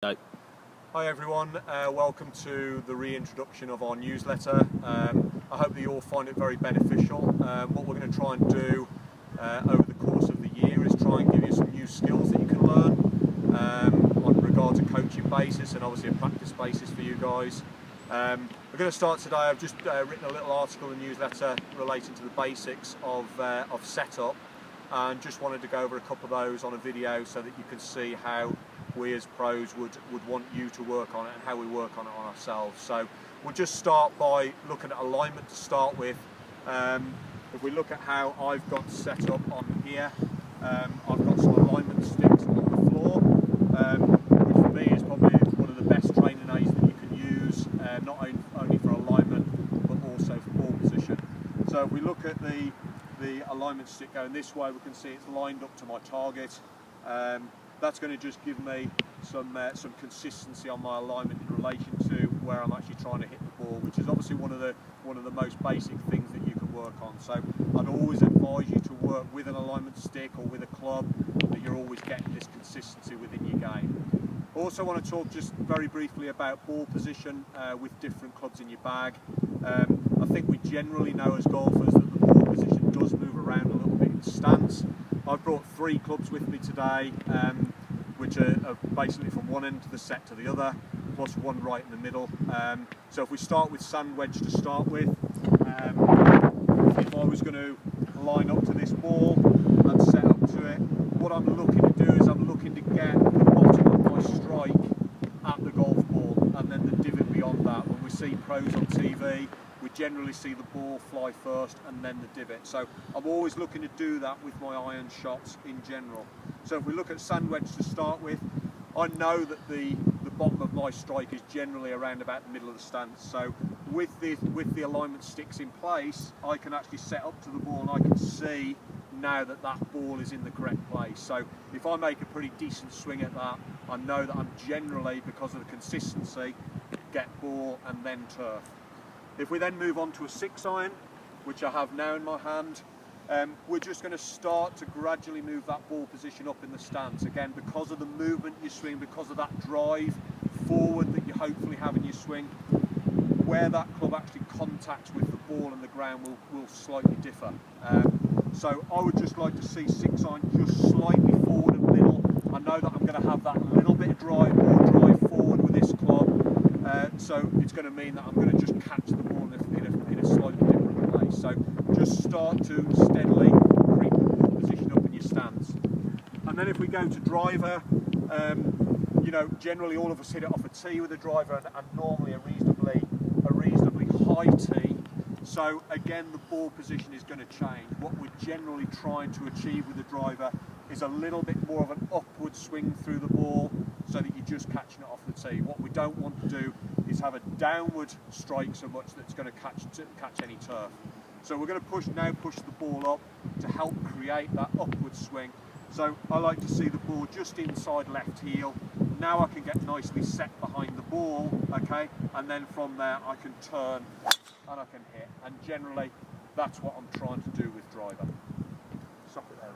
No. Hi everyone, welcome to the reintroduction of our newsletter. I hope that you all find it very beneficial. What we're going to try and do over the course of the year is try and give you some new skills that you can learn on regards to coaching basis and obviously a practice basis for you guys. We're going to start today. I've just written a little article in the newsletter relating to the basics of setup, and just wanted to go over a couple of those on a video so that you can see how we as pros would want you to work on it and how we work on it on ourselves. So we'll just start by looking at alignment to start with. If we look at how I've got set up on here, I've got some alignment sticks on the floor, which for me is probably one of the best training aids that you can use, not only for alignment but also for ball position. So if we look at the alignment stick going this way, we can see it's lined up to my target. That's going to just give me some consistency on my alignment in relation to where I'm actually trying to hit the ball, which is obviously one of the most basic things that you can work on. So I'd always advise you to work with an alignment stick or with a club, that you're always getting this consistency within your game. I also want to talk just very briefly about ball position with different clubs in your bag. I think we generally know as golfers that the ball position does move around a little bit in stance. I've brought 3 clubs with me today, which are basically from one end of the set to the other, plus one right in the middle. So if we start with sand wedge to start with, if I was going to line up to this ball and set up to it, what I'm looking to do is I'm looking to get the bottom of my strike at the golf ball and then the divot beyond that. When we see pros on TV, we generally see the ball fly first and then the divot. So I'm always looking to do that with my iron shots in general. So if we look at sand wedge to start with, I know that the bottom of my strike is generally around about the middle of the stance. So with the alignment sticks in place, I can actually set up to the ball and I can see now that that ball is in the correct place. So if I make a pretty decent swing at that, I know that I'm generally, because of the consistency, get ball and then turf. If we then move on to a 6-iron, which I have now in my hand, we're just going to start to gradually move that ball position up in the stance. Again, because of the movement you swing, because of that drive forward that you hopefully have in your swing, where that club actually contacts with the ball and the ground will slightly differ. So I would just like to see 6-iron just slightly forward and middle. I know that I'm going to have that little bit of drive, more drive forward with this club. So it's going to mean that I'm going to just catch the ball in a slightly different place. So just start to steadily creep the ball position up in your stance. And then if we go to driver, you know, generally all of us hit it off a tee with a driver and normally a reasonably high tee. So again, the ball position is going to change. What we're generally trying to achieve with the driver is a little bit more of an upward swing through the ball so that you're just catching it off the tee. What we don't want to do is have a downward strike so much that's going to catch any turf. So we're going to push the ball up to help create that upward swing. So I like to see the ball just inside left heel. Now I can get nicely set behind the ball, okay, and then from there I can turn and I can hit. And generally that's what I'm trying to do with driver. Stop it there.